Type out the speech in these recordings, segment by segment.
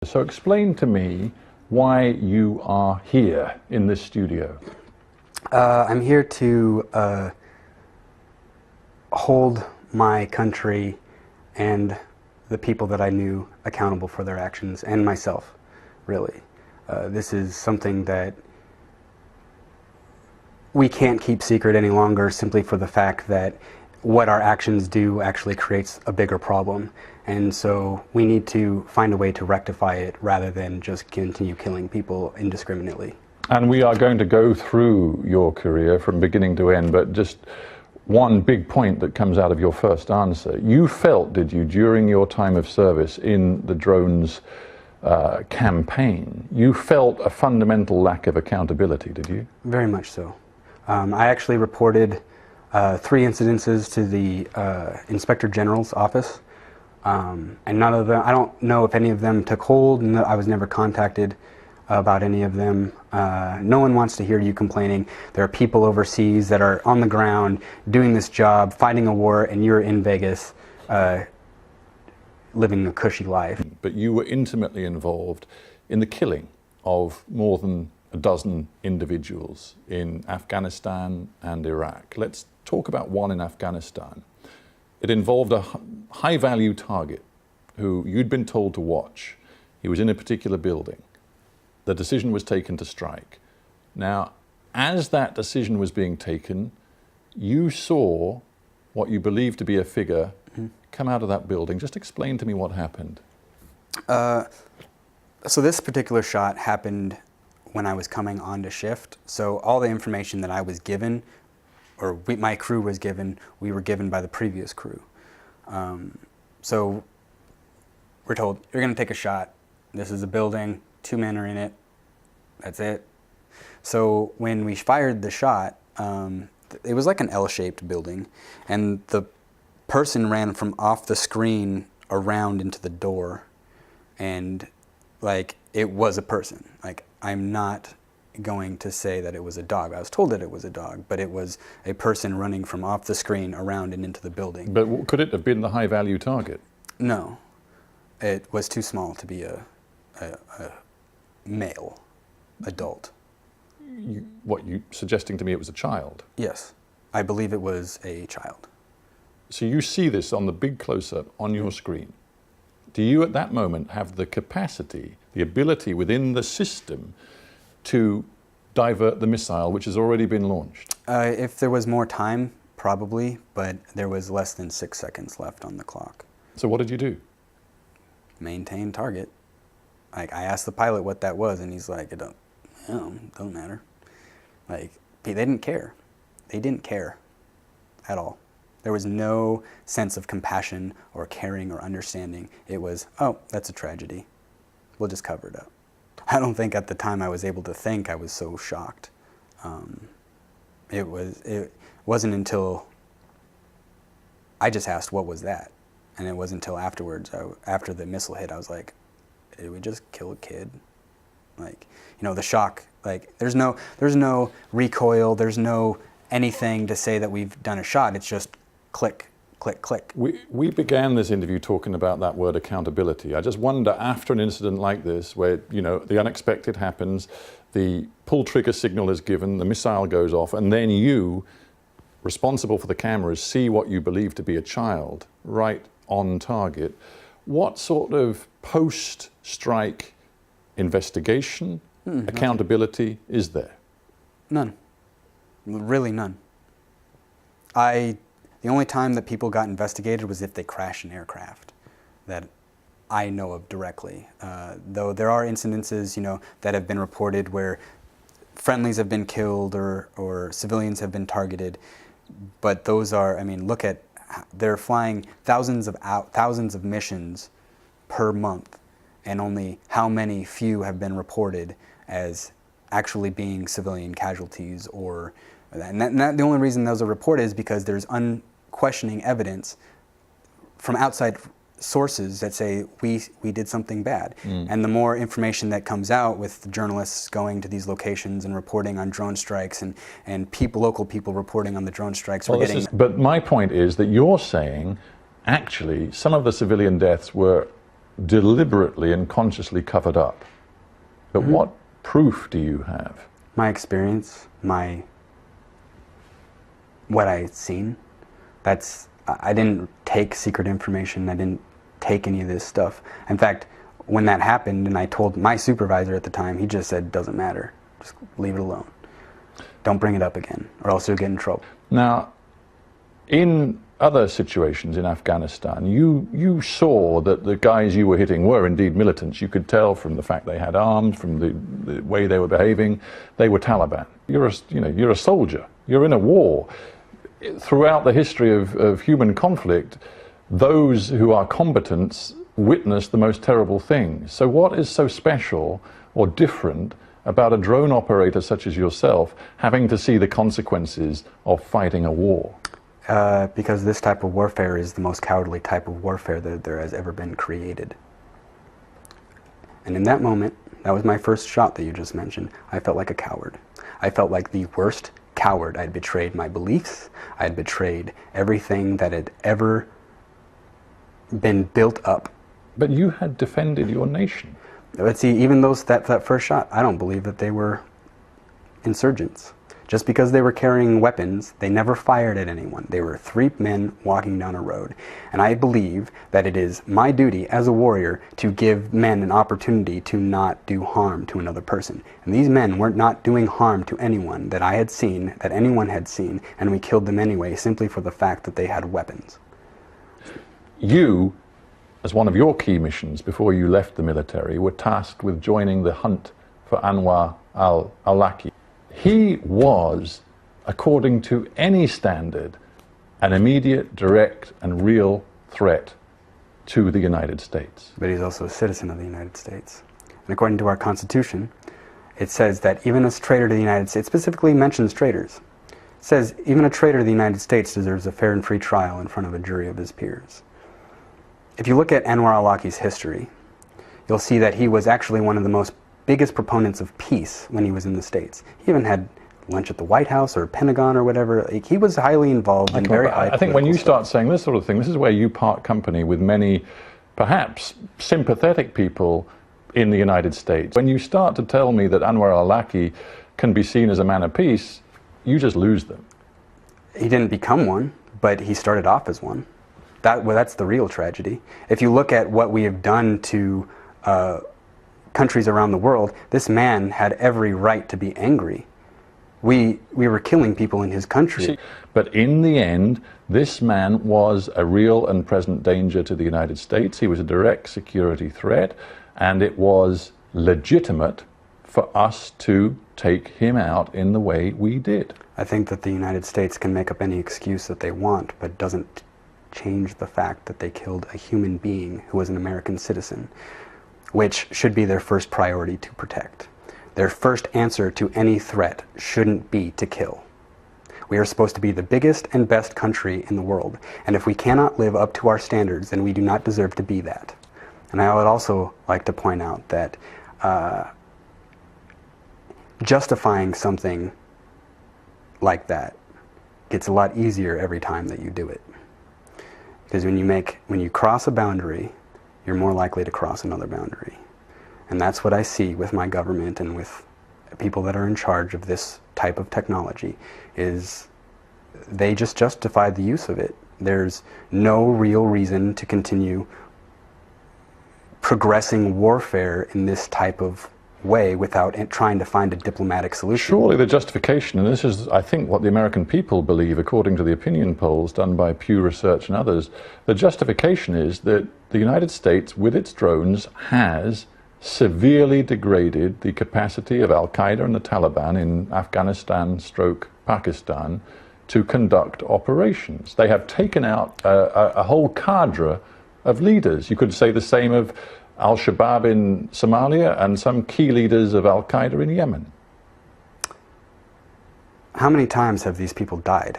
So explain to me why you are here in this studio. I'm here to hold my country and the people that I knew accountable for their actions, and myself, really. This is something that we can't keep secret any longer, simply for the fact that what our actions do actually creates a bigger problem. And so we need to find a way to rectify it rather than just continue killing people indiscriminately. And we are going to go through your career from beginning to end, but just one big point that comes out of your first answer. You felt, did you, during your time of service in the drones campaign, you felt a fundamental lack of accountability, did you? Very much so. I actually reported 3 incidences to the Inspector General's office, and none of them, I don't know if any of them took hold, and I was never contacted about any of them. No one wants to hear you complaining. There are people overseas that are on the ground doing this job, fighting a war, and you're in Vegas living a cushy life. But you were intimately involved in the killing of more than a dozen individuals in Afghanistan and Iraq. Let's talk about one in Afghanistan. It involved a high-value target who you'd been told to watch. He was in a particular building. The decision was taken to strike. Now, as that decision was being taken, you saw what you believed to be a figure come out of that building. Just explain to me what happened. So this particular shot happened when I was coming onto shift. So all the information that I was given, or my crew was given, we were given by the previous crew. So we're told, you're gonna take a shot. This is a building, 2 men are in it, that's it. So when we fired the shot, it was like an L-shaped building, and the person ran from off the screen around into the door, and like, it was a person. Like, I'm not going to say that it was a dog. I was told that it was a dog, but it was a person running from off the screen around and into the building. But could it have been the high-value target? No, it was too small to be a male, adult. What, you suggesting to me it was a child? Yes, I believe it was a child. So you see this on the big close-up on your screen. Do you at that moment have the capacity, the ability within the system to divert the missile which has already been launched? If there was more time, probably, but there was less than 6 seconds left on the clock. So what did you do? Maintain target. Like, I asked the pilot what that was, and he's like, it don't matter. Like, they didn't care. They didn't care at all. There was no sense of compassion or caring or understanding. It was, oh, that's a tragedy. We'll just cover it up. I don't think at the time I was able to think. I was so shocked. It wasn't until I just asked, what was that? And it wasn't until afterwards, after the missile hit, I was like, did we just kill a kid? Like, you know, the shock, like, there's no recoil, there's no anything to say that we've done a shot. It's just click, click, click. We began this interview talking about that word accountability. I just wonder, after an incident like this, where, you know, the unexpected happens, the pull trigger signal is given, the missile goes off, and then you, responsible for the cameras, see what you believe to be a child right on target. What sort of post-strike investigation, accountability is there? None. Really none. The only time that people got investigated was if they crashed an aircraft that I know of directly. Though there are incidences, you know, that have been reported where friendlies have been killed or civilians have been targeted. But those are, I mean, look at, they're flying thousands of missions per month, and only how many few have been reported as actually being civilian casualties, or the only reason those are reported is because there's unquestioning evidence from outside sources that say we did something bad. And the more information that comes out with the journalists going to these locations and reporting on drone strikes and local people reporting on the drone strikes, well, but my point is that you're saying actually some of the civilian deaths were deliberately and consciously covered up. But what proof do you have? My experience, what I'd seen. I didn't take secret information. I didn't take any of this stuff. In fact, when that happened and I told my supervisor at the time, he just said, doesn't matter. Just leave it alone. Don't bring it up again, or else you'll get in trouble. Now, in other situations in Afghanistan, you saw that the guys you were hitting were indeed militants. You could tell from the fact they had arms, from the way they were behaving, they were Taliban. You're a soldier. You're in a war. Throughout the history of human conflict, those who are combatants witness the most terrible things. So what is so special or different about a drone operator such as yourself having to see the consequences of fighting a war? Because this type of warfare is the most cowardly type of warfare that there has ever been created. And in that moment, that was my first shot that you just mentioned, I felt like a coward. I felt like the worst coward. I had betrayed my beliefs. I had betrayed everything that had ever been built up. But you had defended your nation. But see, even that first shot, I don't believe that they were insurgents. Just because they were carrying weapons, they never fired at anyone. They were 3 men walking down a road. And I believe that it is my duty as a warrior to give men an opportunity to not do harm to another person. And these men were not doing harm to anyone that I had seen, that anyone had seen, and we killed them anyway, simply for the fact that they had weapons. You, as one of your key missions before you left the military, were tasked with joining the hunt for Anwar al-Awlaki. He was, according to any standard, an immediate, direct, and real threat to the United States. But he's also a citizen of the United States. And according to our Constitution, it says that even a traitor to the United States, specifically mentions traitors, it says even a traitor to the United States deserves a fair and free trial in front of a jury of his peers. If you look at Anwar al-Awlaki's history, you'll see that he was actually one of the biggest proponents of peace when he was in the States. He even had lunch at the White House or Pentagon or whatever. Like, he was highly involved in very high. I think when you start saying this sort of thing, this is where you part company with many, perhaps, sympathetic people in the United States. When you start to tell me that Anwar al-Awlaki can be seen as a man of peace, you just lose them. He didn't become one, but he started off as one. That's the real tragedy. If you look at what we have done to countries around the world, this man had every right to be angry. We were killing people in his country. But in the end, this man was a real and present danger to the United States. He was a direct security threat, and it was legitimate for us to take him out in the way we did. I think that the United States can make up any excuse that they want, but doesn't change the fact that they killed a human being who was an American citizen, which should be their first priority to protect. Their first answer to any threat shouldn't be to kill. We are supposed to be the biggest and best country in the world, and if we cannot live up to our standards, then we do not deserve to be that. And I would also like to point out that justifying something like that gets a lot easier every time that you do it. Because when you cross a boundary, you're more likely to cross another boundary. And that's what I see with my government and with people that are in charge of this type of technology, is they just justify the use of it. There's no real reason to continue progressing warfare in this type of way without trying to find a diplomatic solution. Surely the justification, and this is, I think, what the American people believe, according to the opinion polls done by Pew Research and others, the justification is that the United States, with its drones, has severely degraded the capacity of Al-Qaeda and the Taliban in Afghanistan/Pakistan to conduct operations. They have taken out a whole cadre of leaders. You could say the same of Al-Shabaab in Somalia and some key leaders of Al-Qaeda in Yemen. How many times have these people died?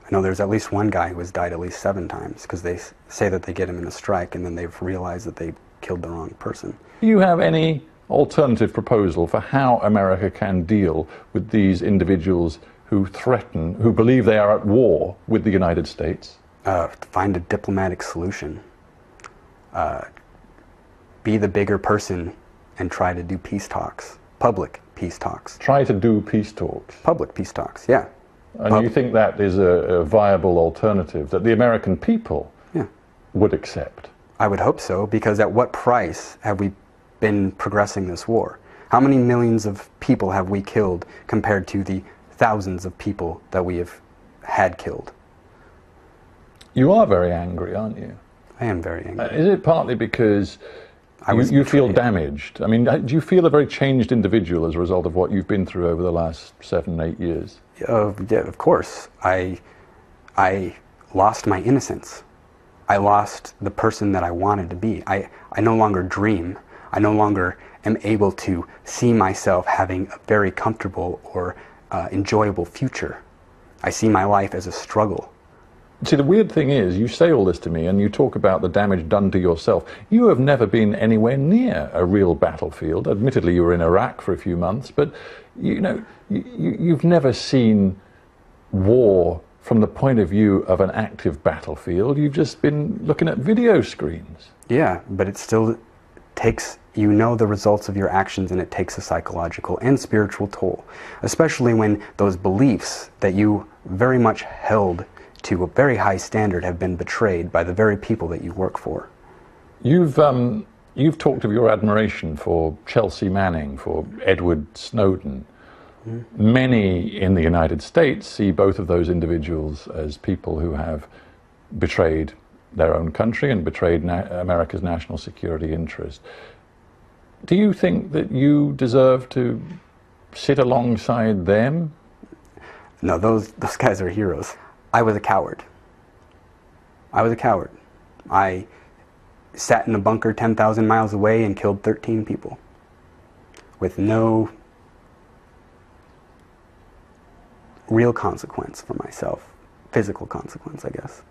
I know there's at least one guy who has died at least 7 times, because they say that they get him in a strike and then they've realized that they killed the wrong person. Do you have any alternative proposal for how America can deal with these individuals who threaten, who believe they are at war with the United States? Find a diplomatic solution. be the bigger person and try to do peace talks, public peace talks. Try to do peace talks. Public peace talks, yeah. And you think that is a viable alternative that the American people would accept? I would hope so, because at what price have we been progressing this war? How many millions of people have we killed compared to the thousands of people that we have had killed? You are very angry, aren't you? I am very angry. Is it partly because you feel damaged? I mean, do you feel a very changed individual as a result of what you've been through over the last 7, 8 years? Yeah, of course. I lost my innocence. I lost the person that I wanted to be. I no longer dream. I no longer am able to see myself having a very comfortable or enjoyable future. I see my life as a struggle. See, the weird thing is, you say all this to me and you talk about the damage done to yourself. You have never been anywhere near a real battlefield. Admittedly, you were in Iraq for a few months, but you know, you've never seen war from the point of view of an active battlefield. You've just been looking at video screens. Yeah, but it still takes, you know, the results of your actions, and it takes a psychological and spiritual toll, especially when those beliefs that you very much held to a very high standard have been betrayed by the very people that you work for. You've talked of your admiration for Chelsea Manning, for Edward Snowden. Many in the United States see both of those individuals as people who have betrayed their own country and betrayed America's national security interest. Do you think that you deserve to sit alongside them? No, those guys are heroes. I was a coward. I was a coward. I sat in a bunker 10,000 miles away and killed 13 people with no real consequence for myself. Physical consequence, I guess.